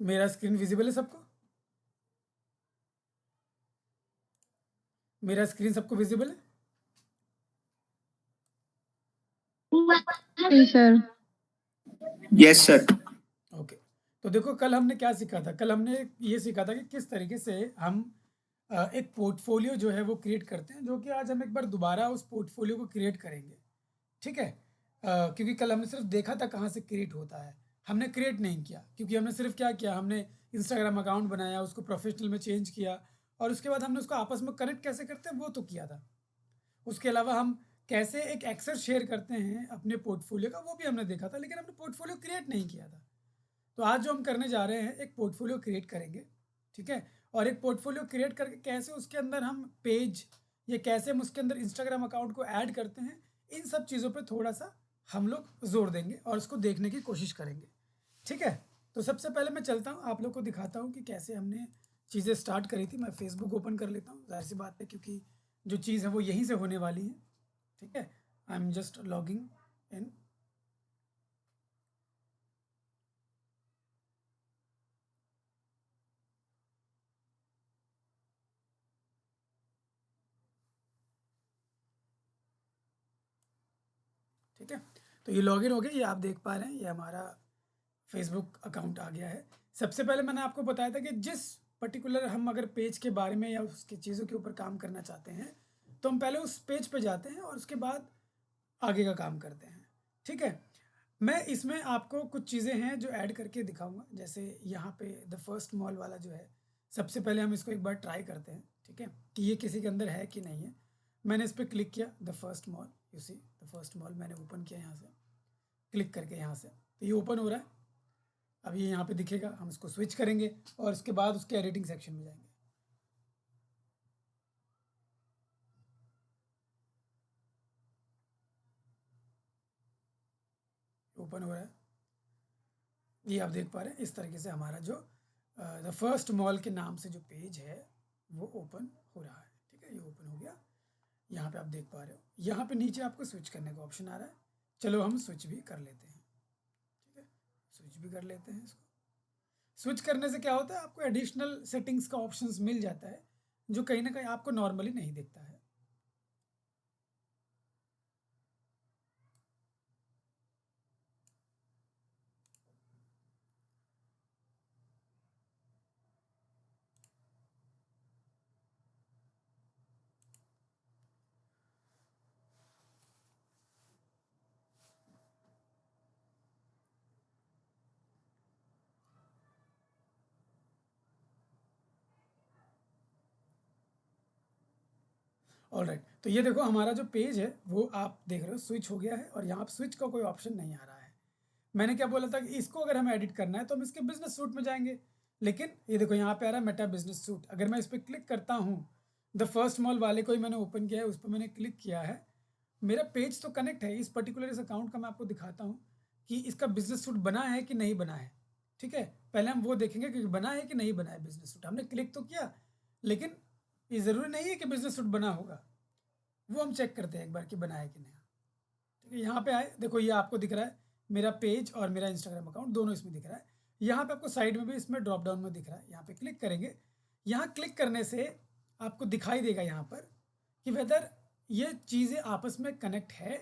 मेरा screen visible है सबको? मेरा स्क्रीन सबको विजिबल है? जी सर। Yes sir. ओके। तो देखो कल हमने क्या सीखा था? कल हमने ये सीखा था कि किस तरीके से हम एक पोर्टफोलियो जो है वो क्रिएट करते हैं, जो कि आज हम एक बार दोबारा उस पोर्टफोलियो को क्रिएट करेंगे। ठीक है? क्योंकि कल हमने सिर्फ देखा था कहाँ से क्रिएट होता है, हमने क्रिएट नहीं किया। क्योंकि हमने सिर्फ क्या किया, हमने इंस्टाग्राम अकाउंट बनाया, उसको प्रोफेशनल में चेंज किया, और उसके बाद हमने उसको आपस में कनेक्ट कैसे करते हैं वो तो किया था। उसके अलावा हम कैसे एक एक्सेस शेयर करते हैं अपने पोर्टफोलियो का, वो भी हमने देखा था, लेकिन हमने पोर्टफोलियो क्रिएट नहीं किया था। तो आज जो हम करने जा रहे हैं, एक पोर्टफोलियो क्रिएट करेंगे। ठीक है? और एक पोर्टफोलियो क्रिएट करके कैसे उसके अंदर हम पेज, या कैसे हम उसके अंदर इंस्टाग्राम अकाउंट को ऐड करते हैं, इन सब चीज़ों पे थोड़ा सा हम लोग जोर देंगे और उसको देखने की कोशिश करेंगे। ठीक है? तो सबसे पहले मैं चलता हूँ, आप लोग को दिखाता हूँ कि कैसे हमने चीज़ें स्टार्ट करी थी। मैं फेसबुक ओपन कर लेता हूँ, जाहिर सी बात है, क्योंकि जो चीज़ है वो यहीं से होने वाली है। ठीक है? I am just logging in. ठीक है? तो ये लॉगिन हो गया, ये आप देख पा रहे हैं, ये हमारा फेसबुक अकाउंट आ गया है। सबसे पहले मैंने आपको बताया था कि जिस पर्टिकुलर हम अगर पेज के बारे में या उसकी चीज़ों के ऊपर काम करना चाहते हैं, तो हम पहले उस पेज पे जाते हैं और उसके बाद आगे का काम करते हैं। ठीक है? मैं इसमें आपको कुछ चीज़ें हैं जो ऐड करके दिखाऊंगा। जैसे यहाँ पे द फर्स्ट मॉल वाला जो है, सबसे पहले हम इसको एक बार ट्राई करते हैं। ठीक है? कि ये किसी के अंदर है कि नहीं है। मैंने इस पर क्लिक किया, the first mall, you see the first mall मैंने ओपन किया यहाँ से, क्लिक करके यहाँ से, तो ये ओपन हो रहा है। अब ये यहाँ पे दिखेगा, हम इसको स्विच करेंगे और उसके बाद उसके एडिटिंग सेक्शन में जाएंगे। ओपन हो रहा है, ये आप देख पा रहे हैं। इस तरीके से हमारा जो द फर्स्ट मॉल के नाम से जो पेज है वो ओपन हो रहा है। ठीक है? ये ओपन हो गया, यहाँ पे आप देख पा रहे हो। यहाँ पे नीचे आपको स्विच करने का ऑप्शन आ रहा है। चलो हम स्विच भी कर लेते हैं। ठीक है? स्विच भी कर लेते हैं इसको। स्विच करने से क्या होता है, आपको एडिशनल सेटिंग्स का ऑप्शंस मिल जाता है, जो कहीं ना कहीं आपको नॉर्मली नहीं दिखता है। ऑलराइट, तो ये देखो हमारा जो पेज है वो आप देख रहे हो स्विच हो गया है, और यहाँ स्विच का कोई ऑप्शन नहीं आ रहा है। मैंने क्या बोला था कि इसको अगर हमें एडिट करना है तो हम इसके बिजनेस सूट में जाएंगे, लेकिन ये देखो यहाँ पे आ रहा है मेटा बिजनेस सूट। अगर मैं इस पर क्लिक करता हूँ, द फर्स्ट मॉल वाले को ही मैंने ओपन किया है, उस पर मैंने क्लिक किया है, मेरा पेज तो कनेक्ट है इस पर्टिकुलर इस अकाउंट का। मैं आपको दिखाता हूँ कि इसका बिजनेस सूट बना है कि नहीं बना है। ठीक है? पहले हम वो देखेंगे कि बना है कि नहीं बना है बिजनेस सूट। हमने क्लिक तो किया, लेकिन ये ज़रूरी नहीं है कि बिजनेस सूट बना होगा, वो हम चेक करते हैं एक बार कि बना है कि नहीं। ठीक है? यहाँ पे आए, देखो ये आपको दिख रहा है, मेरा पेज और मेरा इंस्टाग्राम अकाउंट दोनों इसमें दिख रहा है। यहाँ पे आपको साइड में भी इसमें ड्रॉप डाउन में दिख रहा है, यहाँ पे क्लिक करेंगे। यहाँ क्लिक करने से आपको दिखाई देगा यहाँ पर कि वेदर ये चीज़ें आपस में कनेक्ट है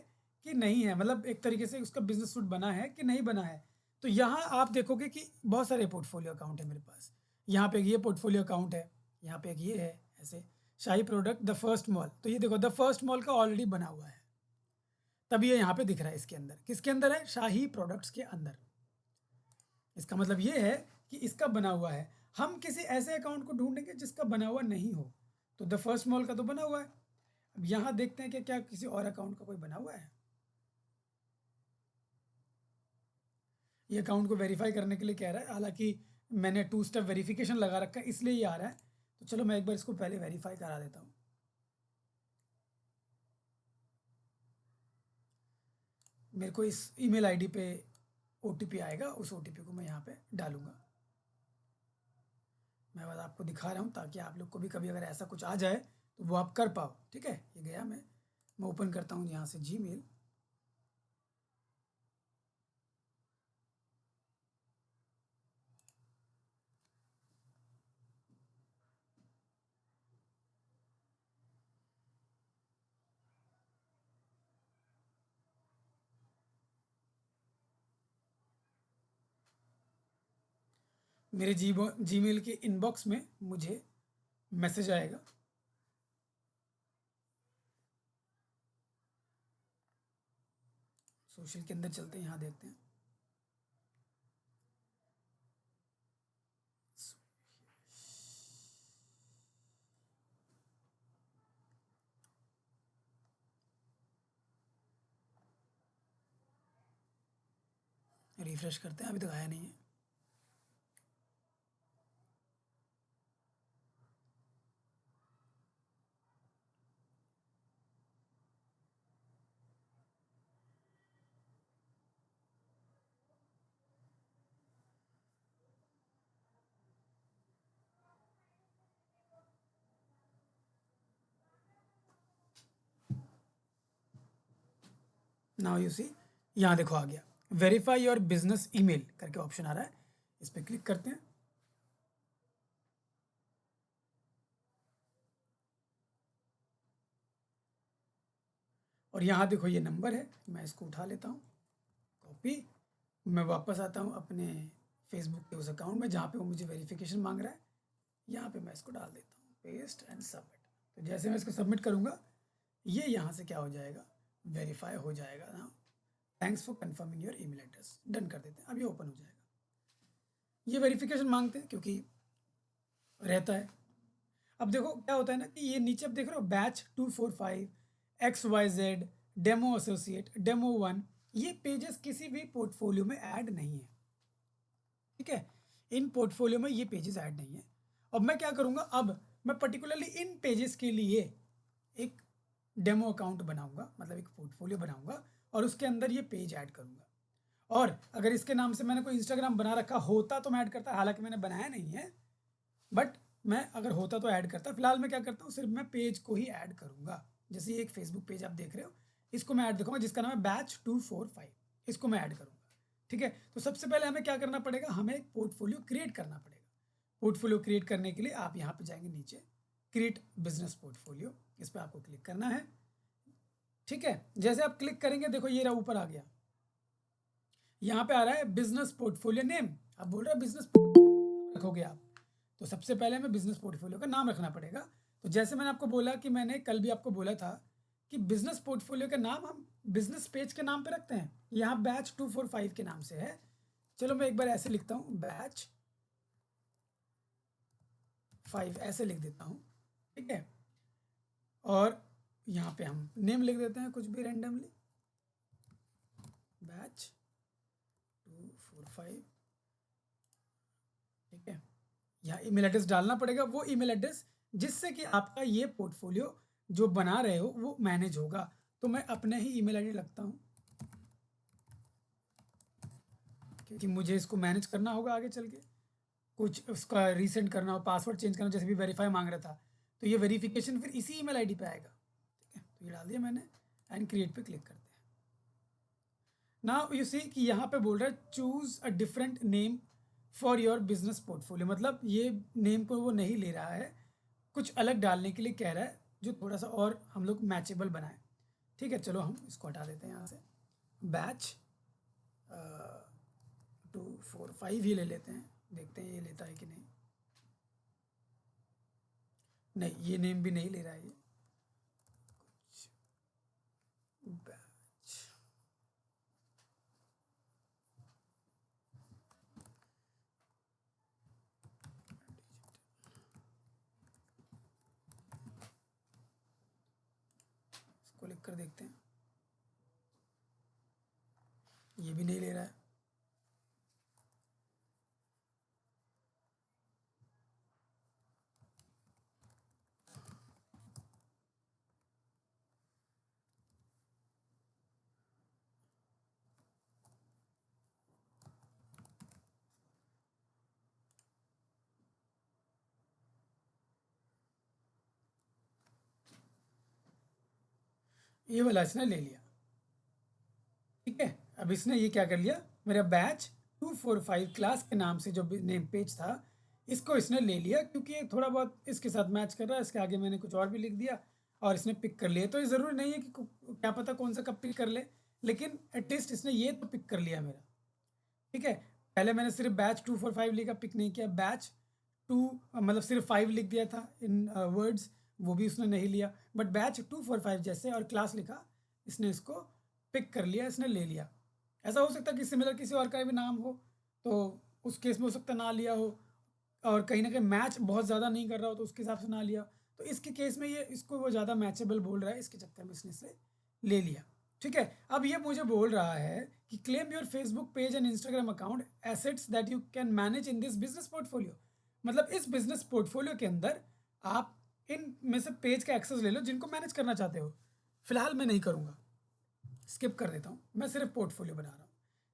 कि नहीं है, मतलब एक तरीके से उसका बिजनेस सूट बना है कि नहीं बना है। तो यहाँ आप देखोगे कि बहुत सारे पोर्टफोलियो अकाउंट है मेरे पास। यहाँ पे एक ये पोर्टफोलियो अकाउंट है, यहाँ पे एक ये है, ऐसे शाही प्रोडक्ट द फर्स्ट मॉल। तो ये देखो द फर्स्ट मॉल का ऑलरेडी बना हुआ है, तब ये यहाँ पे दिख रहा है। इसके अंदर किसके अंदर है? शाही प्रोडक्ट्स के अंदर। इसका मतलब ये है कि इसका बना हुआ है। हम किसी ऐसे अकाउंट को ढूंढेंगे जिसका बना हुआ नहीं हो। तो द फर्स्ट मॉल का तो बना हुआ है। अब यहाँ देखते हैं कि क्या किसी और अकाउंट का कोई बना हुआ है। ये अकाउंट को वेरीफाई करने के लिए कह रहा है, हालांकि मैंने 2 स्टेप वेरिफिकेशन लगा रखा है इसलिए ये आ रहा है। तो चलो मैं एक बार इसको पहले वेरीफाई करा देता हूँ। मेरे को इस ईमेल आईडी पे ओटीपी आएगा, उस ओटीपी को मैं यहाँ पे डालूंगा। मैं बस आपको दिखा रहा हूँ ताकि आप लोग को भी कभी अगर ऐसा कुछ आ जाए तो वो आप कर पाओ। ठीक है? ये गया, मैं ओपन करता हूँ यहाँ से जीमेल। मेरे जीमेल के इनबॉक्स में मुझे मैसेज आएगा। सोशल के अंदर चलते हैं, यहाँ देखते हैं। रिफ्रेश करते हैं, अभी तक आया नहीं है। नाउ यू सी, यहाँ देखो आ गया, वेरीफाई योर बिजनेस ईमेल करके ऑप्शन आ रहा है, इस पर क्लिक करते हैं। और यहाँ देखो ये नंबर है, मैं इसको उठा लेता हूँ, कॉपी। मैं वापस आता हूँ अपने फेसबुक के उस अकाउंट में जहाँ पे वो मुझे वेरिफिकेशन मांग रहा है, यहाँ पे मैं इसको डाल देता हूँ, पेस्ट एंड सबमिट। तो जैसे मैं इसको सबमिट करूँगा, ये यहाँ से क्या हो जाएगा, वेरीफाई हो जाएगा ना। Thanks for confirming your email address, done कर देते हैं, अब ये ओपन हो जाएगा। ये वेरिफिकेशन मांगते हैं क्योंकि रहता है। अब देखो क्या होता है ना कि ये नीचे अब देख रहे हो, batch 245, XYZ, demo associate, demo 1, ये पेजेस किसी भी पोर्टफोलियो में ऐड नहीं है, ठीक है। इन पोर्टफोलियो में ये पेजेस ऐड नहीं है। अब मैं क्या करूँगा, अब मैं पर्टिकुलरली इन पेजेस के लिए एक डेमो अकाउंट बनाऊंगा, मतलब एक पोर्टफोलियो बनाऊंगा और उसके अंदर ये पेज ऐड करूंगा। और अगर इसके नाम से मैंने कोई इंस्टाग्राम बना रखा होता तो मैं ऐड करता, हालांकि मैंने बनाया नहीं है, बट मैं अगर होता तो ऐड करता। फिलहाल मैं क्या करता हूँ, सिर्फ मैं पेज को ही ऐड करूंगा। जैसे ये एक फेसबुक पेज आप देख रहे हो, इसको मैं ऐड दिखाऊंगा, जिसका नाम है बैच 245, इसको मैं ऐड करूंगा, ठीक है। तो सबसे पहले हमें क्या करना पड़ेगा, हमें एक पोर्टफोलियो क्रिएट करना पड़ेगा। पोर्टफोलियो क्रिएट करने के लिए आप यहाँ पे जाएंगे नीचे, क्रिएट बिजनेस पोर्टफोलियो, इस पर आपको क्लिक करना है, ठीक है। जैसे आप क्लिक करेंगे, देखो ये रहा ऊपर आ गया, यहाँ पे आ रहा है बिजनेस पोर्टफोलियो नेम। अब बोल रहा है बिजनेस रखोगे आप, तो सबसे पहले हमें बिजनेस पोर्टफोलियो का नाम रखना पड़ेगा। तो जैसे मैंने आपको बोला कि मैंने कल भी आपको बोला था कि बिजनेस पोर्टफोलियो का नाम हम बिजनेस पेज के नाम पे रखते हैं, यहाँ बैच 245 के नाम से है। चलो मैं एक बार ऐसे लिखता हूँ, बैच 5 ऐसे लिख देता हूँ, ठीक है। और यहाँ पे हम नेम लिख देते हैं कुछ भी रैंडमली, बैच 245, ठीक है। यहाँ ईमेल एड्रेस डालना पड़ेगा, वो ईमेल एड्रेस जिससे कि आपका ये पोर्टफोलियो जो बना रहे हो वो मैनेज होगा। तो मैं अपने ही ईमेल आईडी लगता हूँ, क्योंकि मुझे इसको मैनेज करना होगा आगे चल के, कुछ उसका रीसेंट करना हो, पासवर्ड चेंज करना, जैसे भी वेरीफाई मांग रहा था, तो ये वेरिफिकेशन फिर इसी ईमेल आईडी पे आएगा, ठीक है। तो ये डाल दिया मैंने, एंड क्रिएट पे क्लिक करते हैं। नाउ यू सी कि यहाँ पे बोल रहा है choose a different name for your business portfolio, मतलब ये नेम को वो नहीं ले रहा है, कुछ अलग डालने के लिए कह रहा है, जो थोड़ा सा और हम लोग मैचेबल बनाए, ठीक है। चलो हम इसको हटा देते हैं यहाँ से, बैच 245 ही ले लेते हैं, देखते हैं ये लेता है कि नहीं। नहीं, ये नेम भी नहीं ले रहा है ये, बैच इसको लिख कर देखते हैं, ये भी नहीं ले रहा है। ये वाला इसने ले लिया, ठीक है। अब इसने ये क्या कर लिया, मेरा बैच 245 क्लास के नाम से जो नेम पेज था, इसको इसने ले लिया, क्योंकि ये थोड़ा बहुत इसके साथ मैच कर रहा है। इसके आगे मैंने कुछ और भी लिख दिया और इसने पिक कर लिया। तो ये ज़रूरी नहीं है कि क्या पता कौन सा कब पिक कर ले, लेकिन एटलीस्ट इसने ये तो पिक कर लिया मेरा, ठीक है। पहले मैंने सिर्फ बैच 245 लिखा, पिक नहीं किया, बैच 2 मतलब सिर्फ 5 लिख दिया था इन वर्ड्स, वो भी उसने नहीं लिया, बट बैच 245 जैसे और क्लास लिखा, इसने इसको पिक कर लिया, इसने ले लिया। ऐसा हो सकता है कि सिमिलर किसी और का भी नाम हो, तो उस केस में हो सकता ना लिया हो, और कहीं ना कहीं मैच बहुत ज़्यादा नहीं कर रहा हो तो उसके हिसाब से ना लिया। तो इसके केस में ये इसको वो ज़्यादा मैचेबल बोल रहा है, इसके चक्कर में इसने इसे ले लिया। ठीक है, अब ये मुझे बोल रहा है कि claim your Facebook page and Instagram account assets that you can manage in this business portfolio. मतलब इस बिजनेस पोर्टफोलियो के अंदर आप इन में से पेज का एक्सेस ले लो जिनको मैनेज करना चाहते हो। फिलहाल मैं नहीं करूँगा, स्किप कर देता हूँ, मैं सिर्फ पोर्टफोलियो बना रहा हूँ।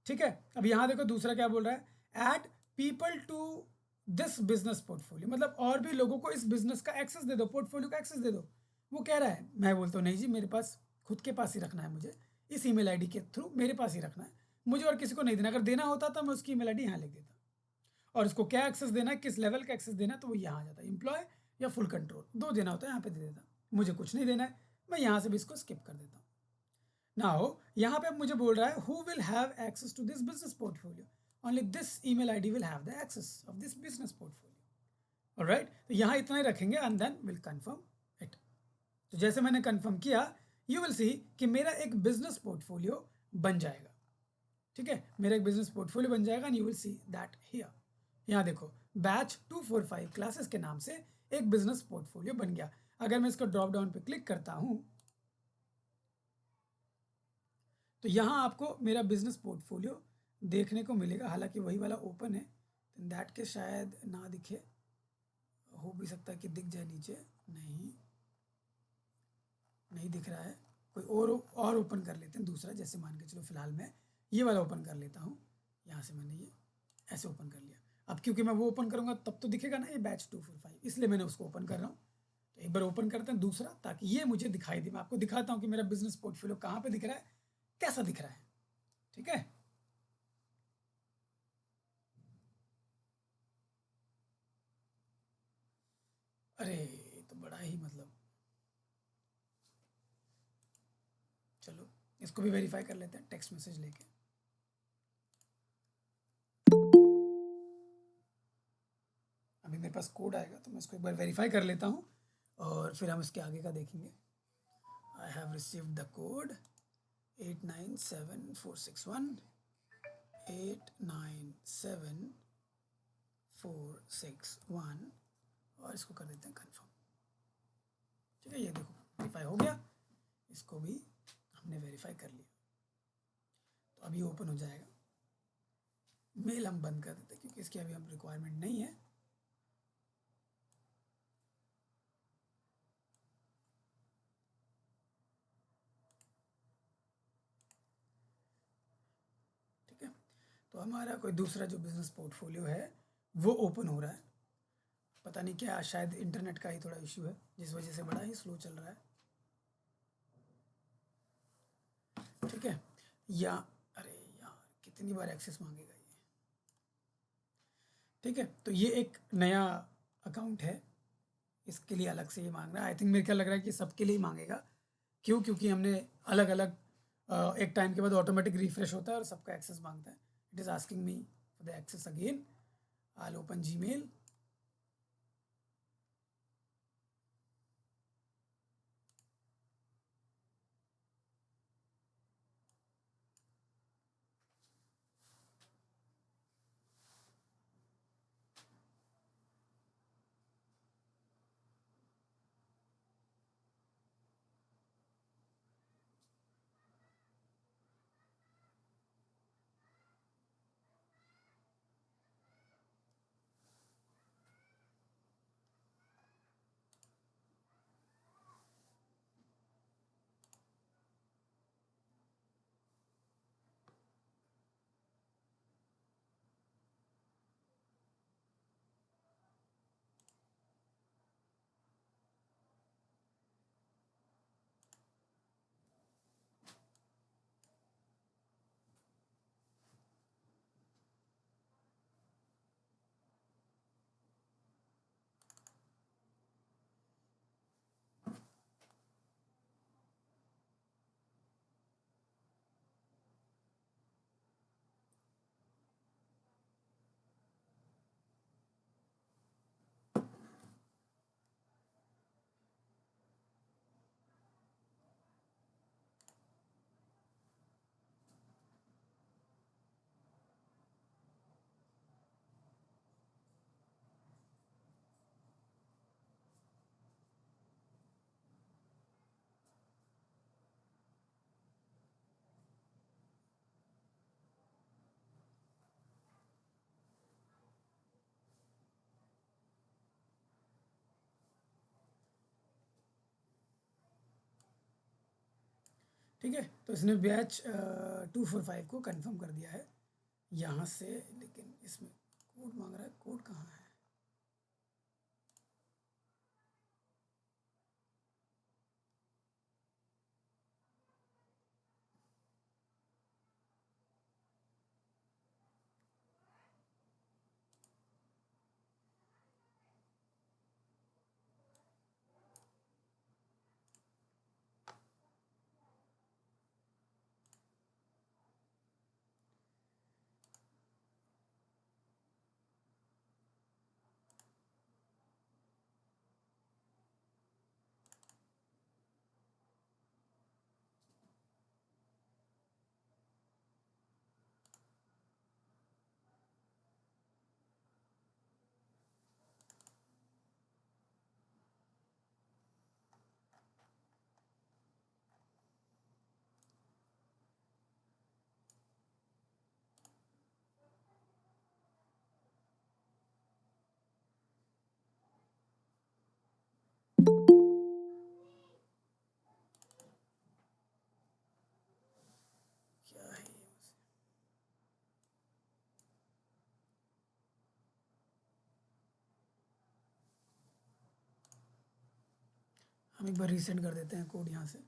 ठीक है, अब यहाँ देखो दूसरा क्या बोल रहा है, add people to this business portfolio, मतलब और भी लोगों को इस बिजनेस का एक्सेस दे दो, पोर्टफोलियो का एक्सेस दे दो। वो कह रहा है, मैं बोलता हूँ नहीं जी, मेरे पास खुद के पास ही रखना है, मुझे इस ईमेल आईडी के थ्रू मेरे पास ही रखना है, मुझे और किसी को नहीं देना। अगर देना होता तो मैं उसकी ईमेल आईडी यहाँ लिख देता, और उसको क्या एक्सेस देना है, किस लेवल का एक्सेस देना है, तो वो यहाँ आ जाता है, एम्प्लॉय या फुल कंट्रोल, दो देना होता है, यहाँ पे दे देता। मुझे कुछ नहीं देना है, मैं यहाँ से भी इसको स्किप कर देता हूँ। नाउ यहाँ पे अब मुझे बोल रहा है who will have access to this business portfolio, only this email ID will have the access of this business portfolio. Alright, तो यहाँ इतना ही रखेंगे and then will confirm it. तो जैसे मैंने कंफर्म किया, यू विल सी कि मेरा एक बिजनेस पोर्टफोलियो बन जाएगा। ठीक है, मेरा एक बिजनेस पोर्टफोलियो बन जाएगा and you will see that here. यहाँ देखो, बैच 245 क्लासेस के नाम से एक बिजनेस पोर्टफोलियो बन गया। अगर मैं इसको ड्रॉप डाउन पे क्लिक करता हूँ तो यहाँ आपको मेरा बिजनेस पोर्टफोलियो देखने को मिलेगा, हालांकि वही वाला ओपन है, दैट के शायद ना दिखे, हो भी सकता है कि दिख जाए नीचे, नहीं दिख रहा है। कोई और ओपन कर लेते हैं दूसरा, जैसे मान के चलो फिलहाल मैं ये वाला ओपन कर लेता हूँ। यहाँ से मैंने ये ऐसे ओपन कर लिया। अब क्योंकि मैं वो ओपन करूँगा तब तो दिखेगा ना ये बैच 245, इसलिए मैंने उसको ओपन कर रहा हूँ। तो एक बार ओपन करते हैं दूसरा, ताकि ये मुझे दिखाई दे, मैं आपको दिखाता हूँ कि मेरा बिजनेस पोर्टफोलियो कहाँ पे दिख रहा है, कैसा दिख रहा है। ठीक है, अरे तो बड़ा ही मतलब, चलो इसको भी वेरीफाई कर लेते हैं टेक्स्ट मैसेज लेके। अभी मेरे पास कोड आएगा तो मैं इसको एक बार वेरीफाई कर लेता हूँ और फिर हम इसके आगे का देखेंगे। I have received the code 897461, 897461, और इसको कर देते हैं कन्फर्म। ठीक है, ये देखो वेरीफाई हो गया, इसको भी हमने वेरीफाई कर लिया। तो अभी ओपन हो जाएगा। मेल हम बंद कर देते हैं क्योंकि इसकी अभी हम रिक्वायरमेंट नहीं है। ठीक है, तो हमारा कोई दूसरा जो बिजनेस पोर्टफोलियो है वो ओपन हो रहा है। पता नहीं क्या, शायद इंटरनेट का ही थोड़ा इशू है जिस वजह से बड़ा ही स्लो चल रहा है। ठीक है, या अरे यार कितनी बार एक्सेस मांगेगा ये। ठीक है, तो ये एक नया अकाउंट है, इसके लिए अलग से ये मांग रहा है। आई थिंक मेरे क्या लग रहा है कि सबके लिए ही मांगेगा। क्यों? क्योंकि हमने अलग अलग एक टाइम के बाद ऑटोमेटिक रिफ्रेश होता है और सबका एक्सेस मांगता है। It is asking me for the access again. I will open Gmail. ठीक है, तो इसने बैच 245 को कंफर्म कर दिया है यहाँ से, लेकिन इसमें कोड मांग रहा है, कोड कहाँ है? क्या है ये? हम एक बार रीसेंड कर देते हैं कोड यहाँ से।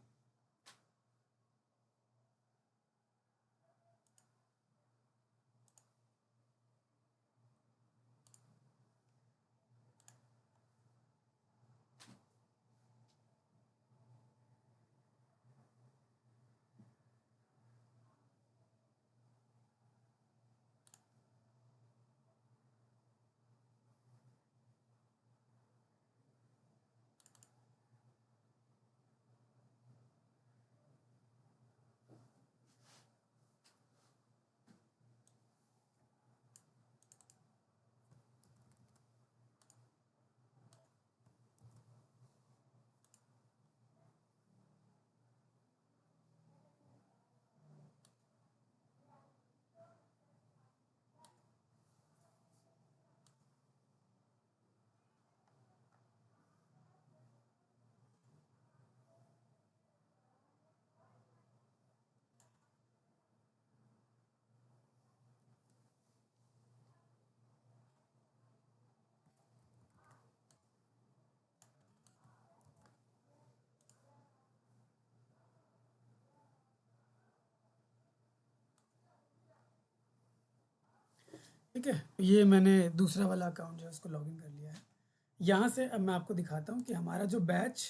ठीक है, ये मैंने दूसरा वाला अकाउंट जो है उसको लॉगिन कर लिया है। यहाँ से अब मैं आपको दिखाता हूँ कि हमारा जो बैच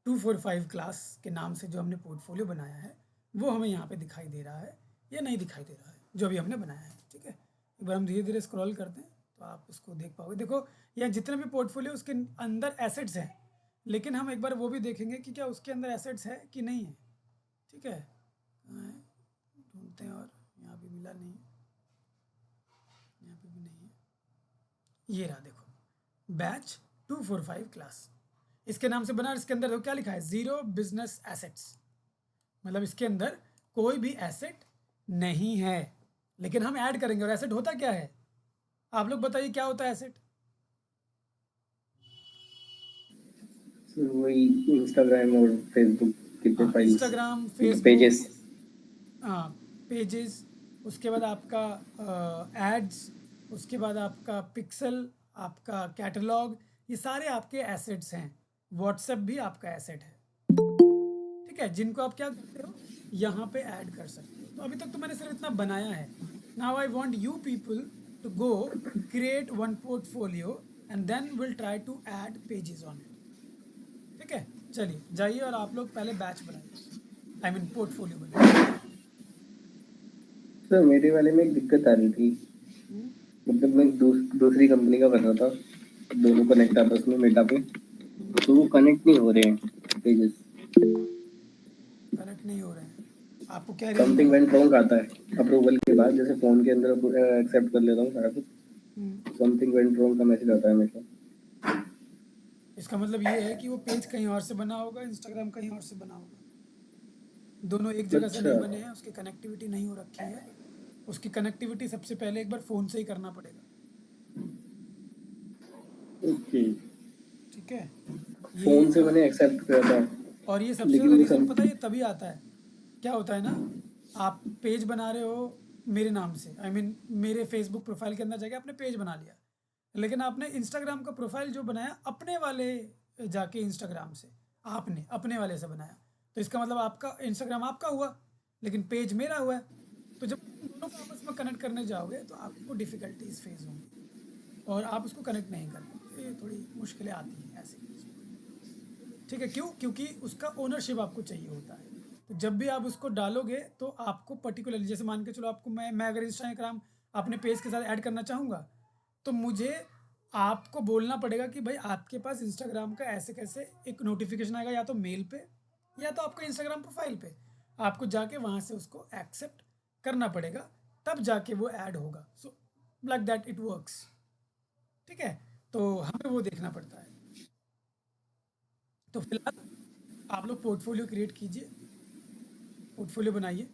245 क्लास के नाम से जो हमने पोर्टफोलियो बनाया है वो हमें यहाँ पे दिखाई दे रहा है या नहीं दिखाई दे रहा है, जो भी हमने बनाया है। ठीक है, एक बार हम धीरे धीरे स्क्रॉल करते हैं तो आप उसको देख पाओगे। देखो, यहाँ जितने भी पोर्टफोलियो उसके अंदर एसेट्स हैं, लेकिन हम एक बार वो भी देखेंगे कि क्या उसके अंदर एसेट्स है कि नहीं है। ठीक है, कहाँ है, ढूंढते हैं, और यहाँ भी मिला नहीं, यहाँ पे भी नहीं है। ये रहा, देखो, बैच 245 क्लास इसके नाम से बना, इसके अंदर देखो क्या लिखा है, जीरो बिजनेस एसेट्स, मतलब इसके अंदर कोई भी एसेट नहीं है, लेकिन हम ऐड करेंगे। और एसेट होता क्या है, आप लोग बताइए क्या होता है एसेट? वही इंस्टाग्राम और फेसबुक कितने फाइल्स, इंस्टाग्राम, फेसबुक, पेजेस, हाँ, पेजेस, उसके बाद आपका एड्स, उसके बाद आपका पिक्सल, आपका कैटलॉग, ये सारे आपके एसेट्स हैं। व्हाट्सएप भी आपका एसेट है। ठीक है, जिनको आप क्या करते हो, यहाँ पे ऐड कर सकते हो। तो अभी तक तो मैंने सिर्फ इतना बनाया है। Now I want you people to go create one portfolio and then will try to add pages on it. ठीक है, चलिए जाइए और आप लोग पहले बैच बनाइए, आई मीन पोर्टफोलियो बनाइए। सर मेरे वाले में एक दिक्कत आ रही थी। मतलब मैं दूसरी कंपनी का कर रहा था, दोनों कनेक्ट आपस में मेटा पे, तो वो कनेक्ट नहीं हो रहे हैं पेजेस, कनेक्ट नहीं हो रहे हैं, आपको क्या रीज़न समथिंग लगा? वेंट रॉन्ग आता है अप्रूवल के बाद। जैसे फोन के अंदर एक्सेप्ट कर लेता हूँ सारा कुछ, समथिंग वेंट रॉन्ग का मैसेज आता है हमेशा। इसका मतलब ये है कि वो पेज कहीं और से बना होगा, इंस्टाग्राम कहीं और से बना होगा, दोनों एक जगह से अच्छा, नहीं बने हैं, उसकी कनेक्टिविटी नहीं हो रखी है। उसकी कनेक्टिविटी सबसे पहले एक बार फ़ोन से ही करना पड़ेगा। ओके। ठीक है, फोन ये से मैंने एक्सेप्ट किया था, और ये सबसे ज़्यादा लेकिन वो रीज़न पता है, ये तभी आता है क्या होता है ना, आप पेज बना रहे हो मेरे नाम से, आई मीन मेरे फेसबुक प्रोफाइल के अंदर जाके आपने पेज बना लिया, लेकिन आपने इंस्टाग्राम का प्रोफाइल जो बनाया अपने वाले जाके इंस्टाग्राम से, आपने अपने वाले से बनाया, तो इसका मतलब आपका इंस्टाग्राम आपका हुआ लेकिन पेज मेरा हुआ है। तो जब तुम दोनों को आपस में कनेक्ट करने जाओगे तो आपको डिफ़िकल्टीज फेस होंगी और आप उसको कनेक्ट नहीं कर पाओगे, ये थोड़ी मुश्किलें आती हैं ऐसे केस में। ठीक है, क्यों? क्योंकि उसका ओनरशिप आपको चाहिए होता है। तो जब भी आप उसको डालोगे तो आपको पर्टिकुलरली, जैसे मान के चलो आपको मैं अगर इंस्टाग्राम अपने पेज के साथ ऐड करना चाहूँगा, तो मुझे आपको बोलना पड़ेगा कि भाई आपके पास इंस्टाग्राम का ऐसे कैसे एक नोटिफिकेशन आएगा, या तो मेल पे या तो आपका इंस्टाग्राम प्रोफाइल पे, आपको जाके वहाँ से उसको एक्सेप्ट करना पड़ेगा, तब जाके वो ऐड होगा। So like that it works. ठीक है, तो हमें वो देखना पड़ता है। तो फिलहाल आप लोग पोर्टफोलियो क्रिएट कीजिए, पोर्टफोलियो बनाइए।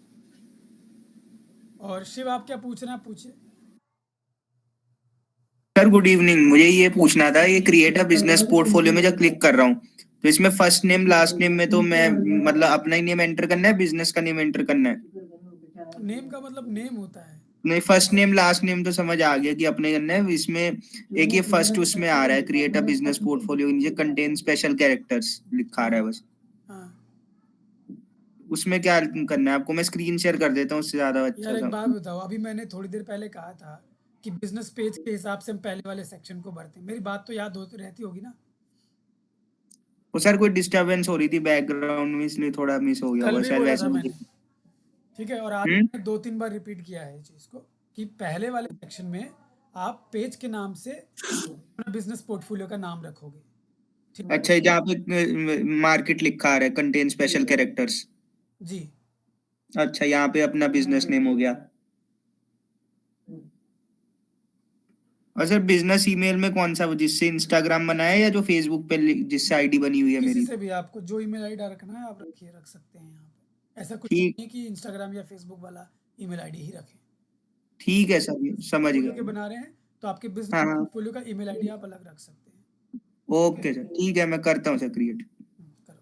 और शिव, आप क्या पूछ रहे हैं, आप पूछिए। Sir good evening. मुझे ये पूछना था, ये क्रिएट अ बिजनेस पोर्टफोलियो में जब क्लिक कर रहा हूँ तो इसमें फर्स्ट नेम लास्ट नेम में तो मैं मतलब अपना ही नेम एंटर करना है, बिजनेस का नेम एंटर करना है? नेम का मतलब नेम होता है। नहीं, फर्स्ट नेम लास्ट नेम तो समझ आ गया कि अपने करना है। इसमें एक ये फर्स्ट उसमें आ रहा है क्रिएट अ बिजनेस पोर्टफोलियो, नीचे कंटेन स्पेशल कैरेक्टर्स लिखा रहा है बस। हाँ उसमें क्या करना है आपको? मैं स्क्रीन शेयर कर देता हूँ, उससे ज्यादा यार, अच्छा एक सा। बात बताओ, अभी मैंने थोड़ी देर पहले कहा था कि बिजनेस पेज के हिसाब से हम पहले वाले सेक्शन को भरते हैं। मेरी बात तो याद होती रहती होगी ना। वो सर कोई डिस्टरबेंस हो रही थी बैकग्राउंड में, इसलिए थोड़ा मिस हो गया कल होगा भी शायद, बोला वैसे था मुझे। मैंने, ठीक है, और आज हम्म। मैंने 2-3 बार रिपीट किया है इस चीज़ को, कि पहले वाले सेक्शन में आप पेज के नाम से अपना बिजनेस पोर्टफोलियो का नाम रखोगे। ठीक है। अच्छा, जहाँ पे मार्केट लिखा आ रहा है कंटेन स्पेशल कैरेक्टर्स। जी। अच्छा, यहाँ पे अपना बिजनेस नेम हो गया। और सर बिजनेस ईमेल में कौन सा, वो जिससे इंस्टाग्राम बनाया है या जो फेसबुक पे जिससे आईडी बनी हुई है किसी मेरी? से भी आपको जो ईमेल आईडी रखना है आप रखिए, रख सकते हैं यहाँ पे। ऐसा कुछ ठीक। नहीं है कि इंस्टाग्राम या फेसबुक वाला ईमेल आईडी ही रखें। ठीक है सर, समझ पोर्टफोलियो गया के मैं। बना रहे हैं तो आपके बिजनेस हाँ हाँ। पोर्टफोलियो का ईमेल आईडी आप अलग रख सकते हैं। ठीक है। ओके सर, ठीक है, मैं करता हूँ सर क्रिएट। करो।